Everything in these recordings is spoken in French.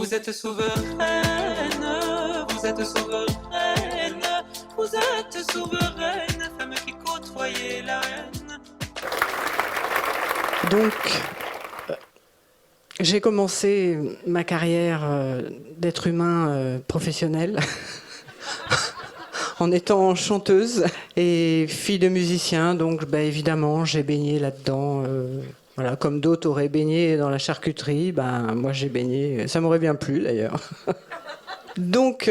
Vous êtes souveraine, vous êtes souveraine, vous êtes souveraine, femme qui côtoyait la reine. Donc, j'ai commencé ma carrière d'être humain professionnel en étant chanteuse et fille de musicien. Donc, évidemment, j'ai baigné là-dedans. Voilà, comme d'autres auraient baigné dans la charcuterie, moi j'ai baigné. Ça m'aurait bien plu d'ailleurs. Donc,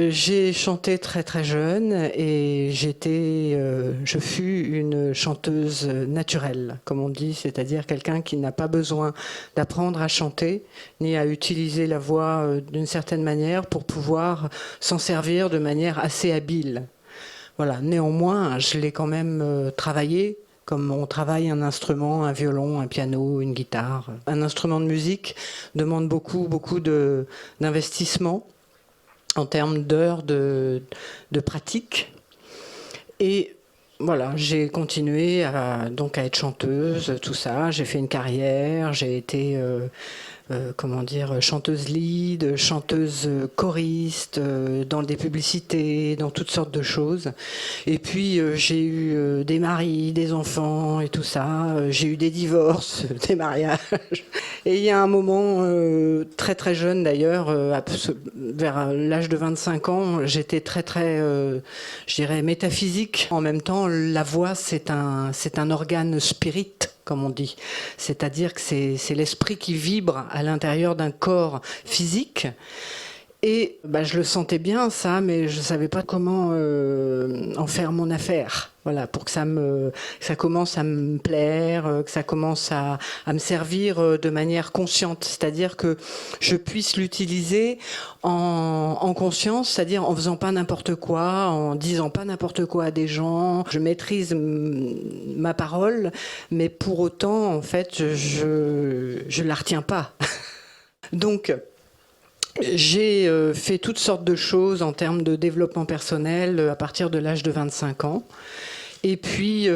j'ai chanté très très jeune et je fus une chanteuse naturelle, comme on dit, c'est-à-dire quelqu'un qui n'a pas besoin d'apprendre à chanter ni à utiliser la voix d'une certaine manière pour pouvoir s'en servir de manière assez habile. Voilà. Néanmoins, je l'ai quand même travaillé. Comme on travaille un instrument, un violon, un piano, une guitare. Un instrument de musique demande beaucoup d'investissement en termes d'heures de pratique. Et voilà, j'ai continué à être chanteuse, tout ça. J'ai fait une carrière, j'ai été chanteuse lead, chanteuse choriste, dans des publicités, dans toutes sortes de choses. Et puis j'ai eu des maris, des enfants et tout ça. J'ai eu des divorces, des mariages. Et il y a un moment très très jeune d'ailleurs, vers l'âge de 25 ans, j'étais très très, je dirais, métaphysique. En même temps, la voix c'est un organe spirit, comme on dit. C'est-à-dire que c'est l'esprit qui vibre à l'intérieur d'un corps physique. Et je le sentais bien ça, mais je ne savais pas comment en faire mon affaire. Voilà, pour que ça commence à me plaire, que ça commence à me servir de manière consciente. C'est-à-dire que je puisse l'utiliser en conscience, c'est-à-dire en faisant pas n'importe quoi, en disant pas n'importe quoi à des gens. Je maîtrise ma parole, mais pour autant, en fait, je la retiens pas. Donc, j'ai fait toutes sortes de choses en termes de développement personnel à partir de l'âge de 25 ans. Et puis,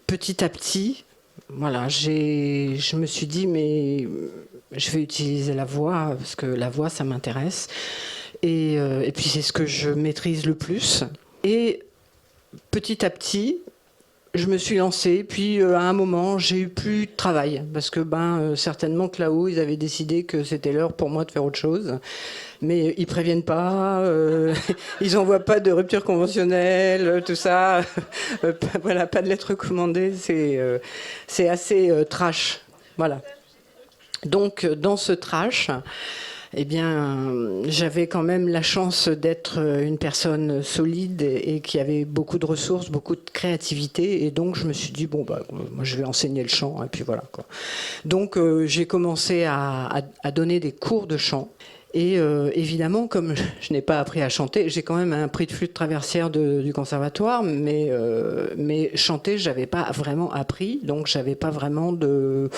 petit à petit, voilà, je me suis dit, mais je vais utiliser la voix, parce que la voix, ça m'intéresse. Et puis, c'est ce que je maîtrise le plus. Et petit à petit, je me suis lancée, puis à un moment, j'ai eu plus de travail, parce que certainement que là-haut, ils avaient décidé que c'était l'heure pour moi de faire autre chose. Mais ils préviennent pas, ils envoient pas de rupture conventionnelle, tout ça. Voilà, pas de lettres recommandées, c'est assez trash. Voilà. Donc, dans ce trash, eh bien, j'avais quand même la chance d'être une personne solide et qui avait beaucoup de ressources, beaucoup de créativité. Et donc, je me suis dit, moi, je vais enseigner le chant. Et puis voilà, quoi. Donc, j'ai commencé à donner des cours de chant. Et évidemment, comme je n'ai pas appris à chanter, j'ai quand même un prix de flûte traversière du conservatoire, mais chanter, j'avais pas vraiment appris, donc j'avais pas vraiment de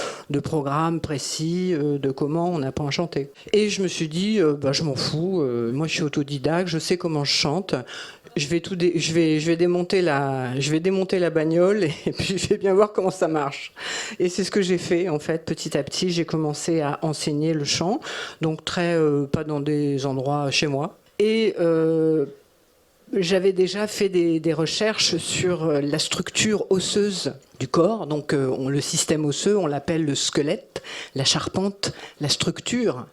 programme précis de comment on apprend à chanter. Et je me suis dit, je m'en fous, moi je suis autodidacte, je sais comment je chante. Je vais démonter la bagnole et puis je vais bien voir comment ça marche. Et c'est ce que j'ai fait en fait. Petit à petit, j'ai commencé à enseigner le chant, donc pas dans des endroits chez moi. Et j'avais déjà fait des recherches sur la structure osseuse du corps. Donc le système osseux, on l'appelle le squelette, la charpente, la structure.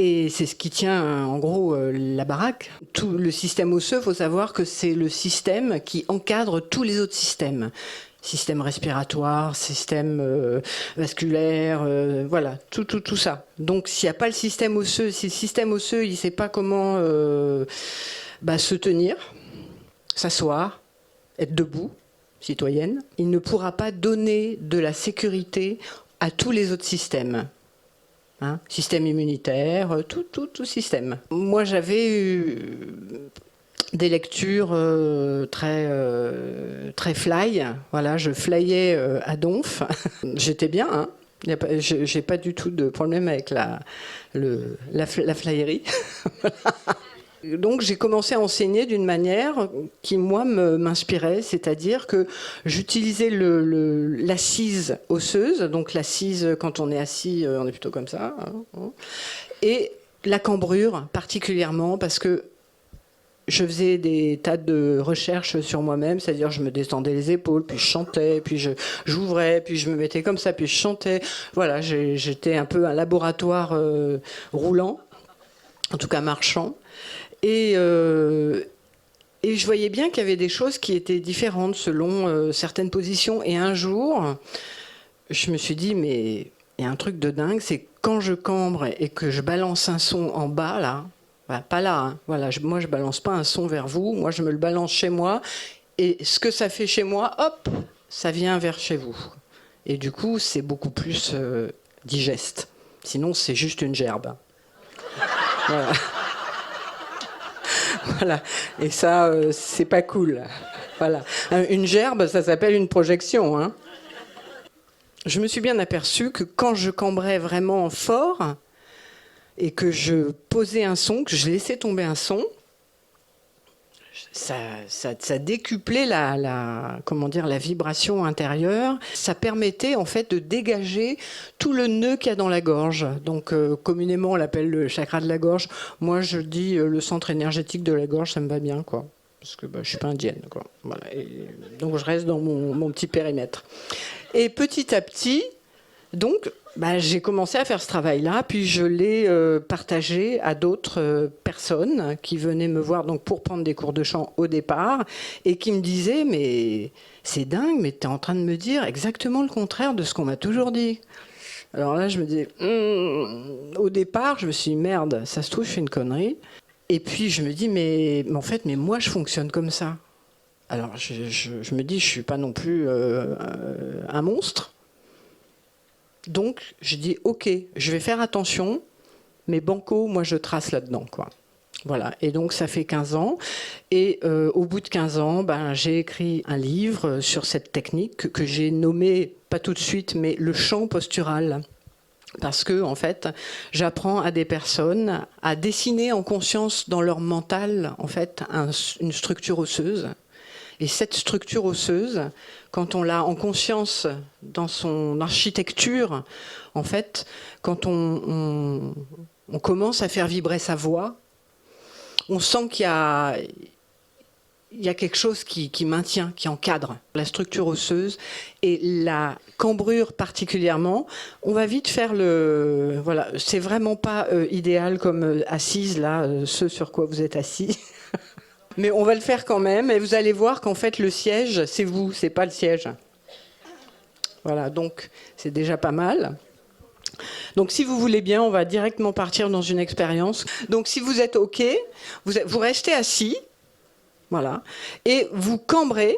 Et c'est ce qui tient, en gros, la baraque. Tout le système osseux, il faut savoir que c'est le système qui encadre tous les autres systèmes. Système respiratoire, système vasculaire, voilà, tout ça. Donc, s'il n'y a pas le système osseux, si le système osseux, il ne sait pas comment se tenir, s'asseoir, être debout, citoyenne, il ne pourra pas donner de la sécurité à tous les autres systèmes. Système immunitaire, tout système. Moi, j'avais eu des lectures très fly. Voilà, je flyais à donf. J'étais bien, j'ai pas du tout de problème avec la flyerie. Donc j'ai commencé à enseigner d'une manière qui, moi, m'inspirait, c'est-à-dire que j'utilisais l'assise osseuse, donc l'assise, quand on est assis, on est plutôt comme ça, hein, et la cambrure particulièrement, parce que je faisais des tas de recherches sur moi-même, c'est-à-dire je me descendais les épaules, puis je chantais, puis j'ouvrais, puis je me mettais comme ça, puis je chantais. Voilà, j'étais un peu un laboratoire roulant, en tout cas marchand. Et je voyais bien qu'il y avait des choses qui étaient différentes selon certaines positions. Et un jour, je me suis dit, mais il y a un truc de dingue, c'est quand je cambre et que je balance un son en bas, là, voilà, pas là, hein, voilà, moi je balance pas un son vers vous, moi je me le balance chez moi, et ce que ça fait chez moi, hop, ça vient vers chez vous. Et du coup, c'est beaucoup plus digeste. Sinon, c'est juste une gerbe. Voilà. Voilà. Et ça, c'est pas cool. Voilà. Une gerbe, ça s'appelle une projection, hein. Je me suis bien aperçue que quand je cambrais vraiment fort et que je posais un son, que je laissais tomber un son, ça décuplait comment dire, la vibration intérieure. Ça permettait en fait de dégager tout le nœud qu'il y a dans la gorge. Donc communément on l'appelle le chakra de la gorge. Moi je dis le centre énergétique de la gorge, ça me va bien, quoi. Parce que je suis pas indienne, quoi. Voilà. Et donc je reste dans mon petit périmètre. Et petit à petit, donc, j'ai commencé à faire ce travail-là, puis je l'ai partagé à d'autres personnes qui venaient me voir donc, pour prendre des cours de chant au départ, et qui me disaient, mais c'est dingue, mais tu es en train de me dire exactement le contraire de ce qu'on m'a toujours dit. Alors là, je me dis, au départ, je me suis dit, merde, ça se trouve, je fais une connerie. Et puis je me dis, mais en fait, moi, je fonctionne comme ça. Alors je me dis, je ne suis pas non plus un monstre. Donc, je dis, ok, je vais faire attention, mais banco, moi, je trace là-dedans, quoi. Voilà. Et donc, ça fait 15 ans. Et au bout de 15 ans, j'ai écrit un livre sur cette technique que j'ai nommé, pas tout de suite, mais le chant postural. Parce que, en fait, j'apprends à des personnes à dessiner en conscience dans leur mental, en fait, une structure osseuse. Et cette structure osseuse, quand on l'a en conscience dans son architecture, en fait, quand on commence à faire vibrer sa voix, on sent qu'il y a quelque chose qui maintient, qui encadre la structure osseuse. Et la cambrure particulièrement, on va vite faire voilà, c'est vraiment pas idéal comme assise, là, ce sur quoi vous êtes assis. Mais on va le faire quand même, et vous allez voir qu'en fait le siège, c'est vous, c'est pas le siège. Voilà, donc c'est déjà pas mal. Donc si vous voulez bien, on va directement partir dans une expérience. Donc si vous êtes OK, vous restez assis, voilà, et vous cambrez,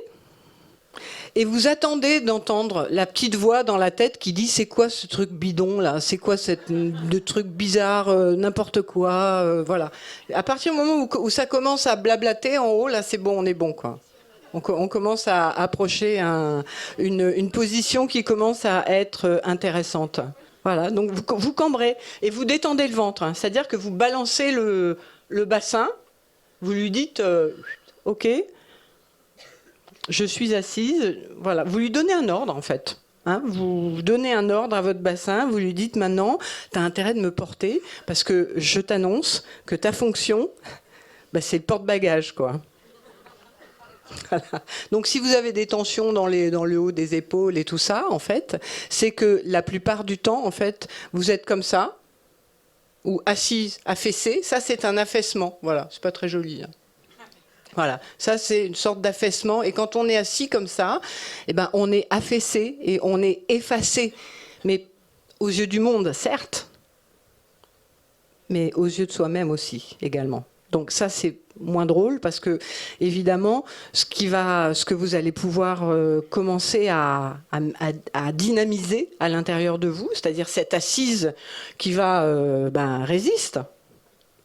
et vous attendez d'entendre la petite voix dans la tête qui dit c'est quoi ce truc bidon là, c'est quoi de truc bizarre, n'importe quoi, voilà. À partir du moment où ça commence à blablater en haut, là c'est bon, on est bon, quoi. On commence à approcher une position qui commence à être intéressante. Voilà, donc vous cambrez et vous détendez le ventre, hein, c'est-à-dire que vous balancez le bassin, vous lui dites OK. Je suis assise, voilà. Vous lui donnez un ordre, en fait. Hein, vous donnez un ordre à votre bassin, vous lui dites maintenant, tu as intérêt de me porter, parce que je t'annonce que ta fonction, c'est le porte-bagages, quoi. Voilà. Donc si vous avez des tensions dans le haut des épaules et tout ça, en fait, c'est que la plupart du temps, en fait, vous êtes comme ça, ou assise, affaissée, ça c'est un affaissement. Voilà, c'est pas très joli, hein. Voilà, ça c'est une sorte d'affaissement. Et quand on est assis comme ça, on est affaissé et on est effacé. Mais aux yeux du monde, certes, mais aux yeux de soi-même aussi, également. Donc ça c'est moins drôle parce que, évidemment, ce que vous allez pouvoir commencer à dynamiser à l'intérieur de vous, c'est-à-dire cette assise qui va résiste.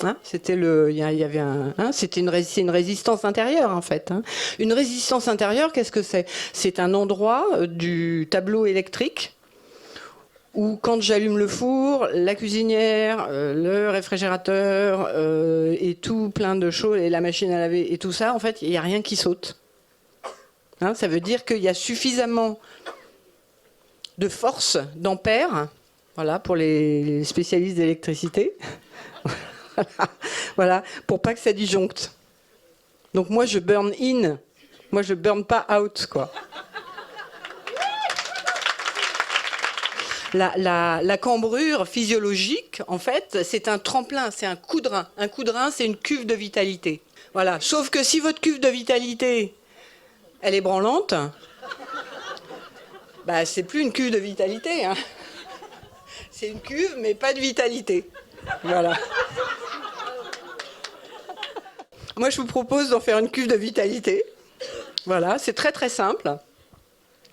Hein, c'était une résistance intérieure en fait. Hein. Une résistance intérieure, qu'est-ce que c'est ? C'est un endroit du tableau électrique où quand j'allume le four, la cuisinière, le réfrigérateur et tout plein de choses, et la machine à laver et tout ça, en fait, il n'y a rien qui saute. Hein, ça veut dire qu'il y a suffisamment de force, d'ampères, voilà, pour les spécialistes d'électricité, voilà, pour pas que ça disjoncte. Donc moi, je burn in, moi je burn pas out, quoi. La cambrure physiologique, en fait, c'est un tremplin, c'est un coup de rein. Un coup de rein, c'est une cuve de vitalité. Voilà. Sauf que si votre cuve de vitalité, elle est branlante, bah, c'est plus une cuve de vitalité. Hein. C'est une cuve, mais pas de vitalité. Voilà. Moi, je vous propose d'en faire une cuve de vitalité. Voilà, c'est très très simple.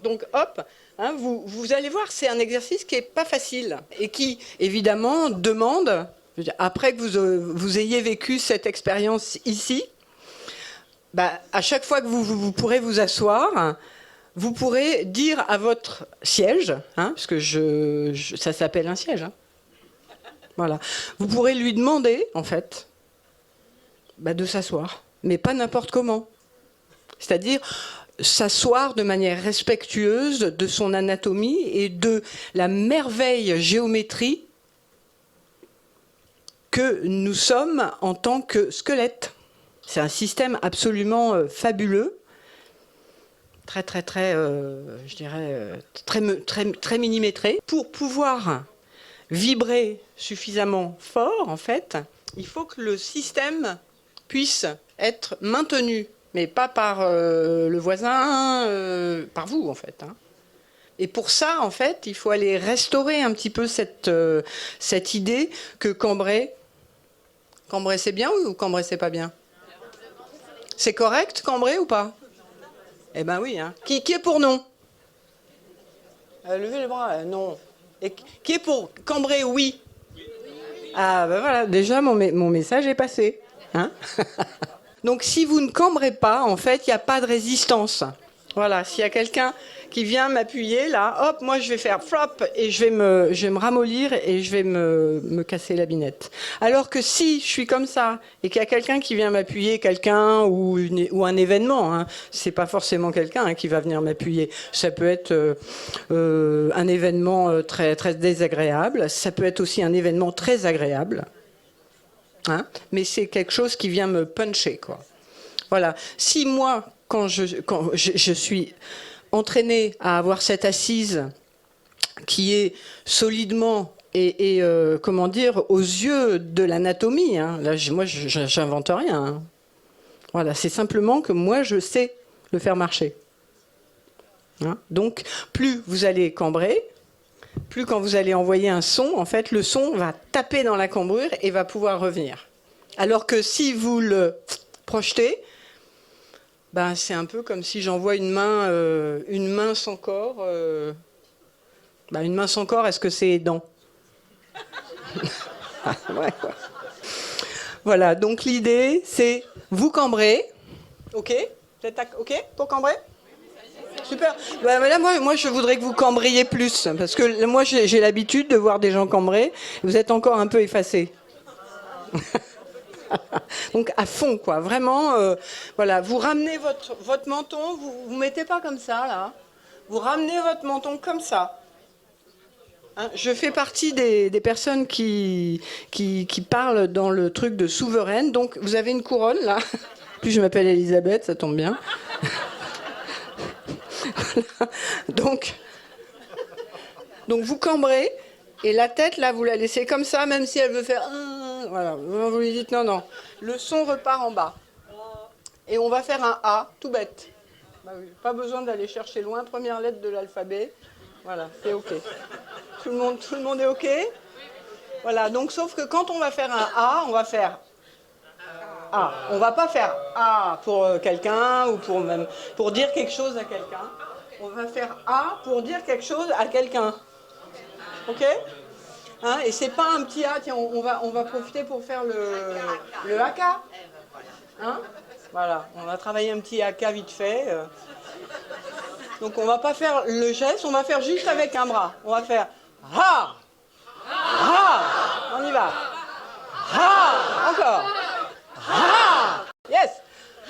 Donc, hop. Hein, vous allez voir, c'est un exercice qui n'est pas facile et qui, évidemment, demande, après que vous ayez vécu cette expérience ici, bah, à chaque fois que vous pourrez vous asseoir, vous pourrez dire à votre siège, hein, parce que ça s'appelle un siège, hein, voilà, vous pourrez lui demander, en fait, bah, de s'asseoir, mais pas n'importe comment. C'est-à-dire s'asseoir de manière respectueuse de son anatomie et de la merveille géométrie que nous sommes en tant que squelette. C'est un système absolument fabuleux, très très très, je dirais, très millimétré. Pour pouvoir vibrer suffisamment fort, en fait, il faut que le système puisse être maintenu. Mais pas par le voisin, par vous, en fait. Hein. Et pour ça, en fait, il faut aller restaurer un petit peu cette idée que Cambrai c'est bien ou Cambrai c'est pas bien? C'est correct, Cambrai, ou pas? Eh ben oui. Hein. Qui est pour non? Levez les bras, non. Et qui est pour Cambrai, oui? Ah ben voilà, déjà mon message est passé. Hein. Donc si vous ne cambrez pas, en fait, il n'y a pas de résistance. Voilà, s'il y a quelqu'un qui vient m'appuyer, là, hop, moi je vais faire flop et je vais me ramollir et je vais me casser la binette. Alors que si je suis comme ça et qu'il y a quelqu'un qui vient m'appuyer, quelqu'un ou un événement, hein, c'est pas forcément quelqu'un hein, qui va venir m'appuyer. Ça peut être un événement très, très désagréable, ça peut être aussi un événement très agréable. Hein, mais c'est quelque chose qui vient me puncher, quoi. Voilà. Si moi, quand je suis entraînée à avoir cette assise qui est solidement et comment dire, aux yeux de l'anatomie, hein, là, moi, j'invente rien. Hein. Voilà, c'est simplement que moi, je sais le faire marcher. Hein, donc, plus vous allez cambrer, plus quand vous allez envoyer un son, en fait, le son va taper dans la cambrure et va pouvoir revenir. Alors que si vous le projetez, ben c'est un peu comme si j'envoie une main sans corps. Ben une main sans corps, est-ce que c'est aidant? Ouais, quoi. Voilà, donc l'idée, c'est vous cambrez. OK? Vous êtes OK pour cambrer? Super. Ben, là, moi, je voudrais que vous cambriez plus, parce que moi, j'ai l'habitude de voir des gens cambrer. Vous êtes encore un peu effacés. Donc à fond, quoi. Vraiment, voilà. Vous ramenez votre menton, vous mettez pas comme ça, là. Vous ramenez votre menton comme ça. Hein, je fais partie des personnes qui parlent dans le truc de souveraine. Donc vous avez une couronne, là. Plus je m'appelle Elisabeth, ça tombe bien. Voilà. Donc vous cambrez et la tête là vous la laissez comme ça même si elle veut faire voilà, vous lui dites non, le son repart en bas et on va faire un A tout bête. Bah oui, pas besoin d'aller chercher loin, première lettre de l'alphabet, voilà, c'est OK. Tout le monde est OK? Voilà, donc sauf que quand on va faire un A, on va faire A. On va pas faire A pour quelqu'un ou pour dire quelque chose à quelqu'un. On va faire A pour dire quelque chose à quelqu'un. OK? Hein, et c'est pas un petit A, tiens, on va profiter pour faire le AK. Hein? Voilà, on va travailler un petit AK vite fait. Donc on va pas faire le geste, on va faire juste avec un bras. On va faire Ha. Ha. On y va. Ha. Encore. Ha. Yes.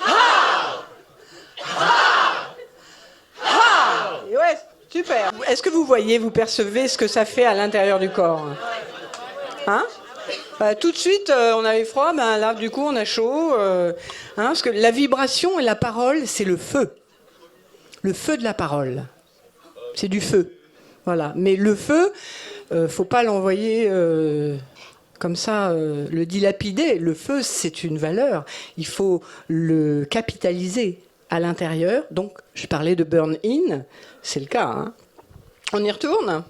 Ha. Ha. Ha. Ouais, super. Est-ce que vous voyez, vous percevez ce que ça fait à l'intérieur du corps? Hein? Tout de suite, on avait froid, là, du coup, on a chaud. Parce que la vibration et la parole, c'est le feu. Le feu de la parole. C'est du feu. Voilà. Mais le feu, faut pas l'envoyer comme ça, le dilapider. Le feu, c'est une valeur. Il faut le capitaliser à l'intérieur. Donc, je parlais de burn-in. C'est le cas. Hein. On y retourne ?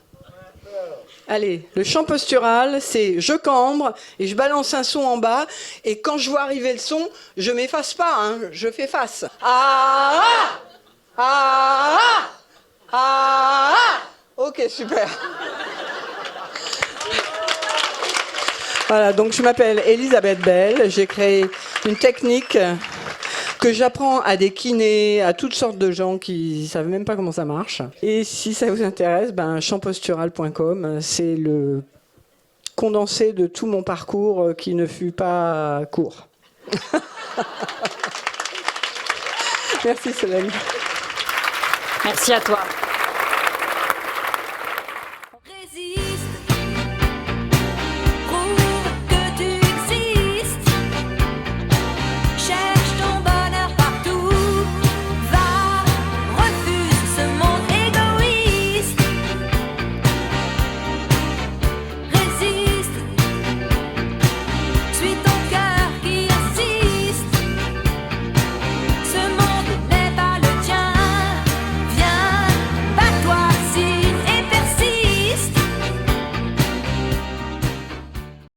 Allez, le chant postural, c'est je cambre et je balance un son en bas. Et quand je vois arriver le son, je m'efface pas, hein, je fais face. Ah ah ah ah ah. Ok, super. Voilà, donc je m'appelle Elisabeth Bell. J'ai créé une technique que j'apprends à des kinés, à toutes sortes de gens qui savent même pas comment ça marche. Et si ça vous intéresse, chantpostural.com, c'est le condensé de tout mon parcours qui ne fut pas court. Merci Solène. Merci à toi.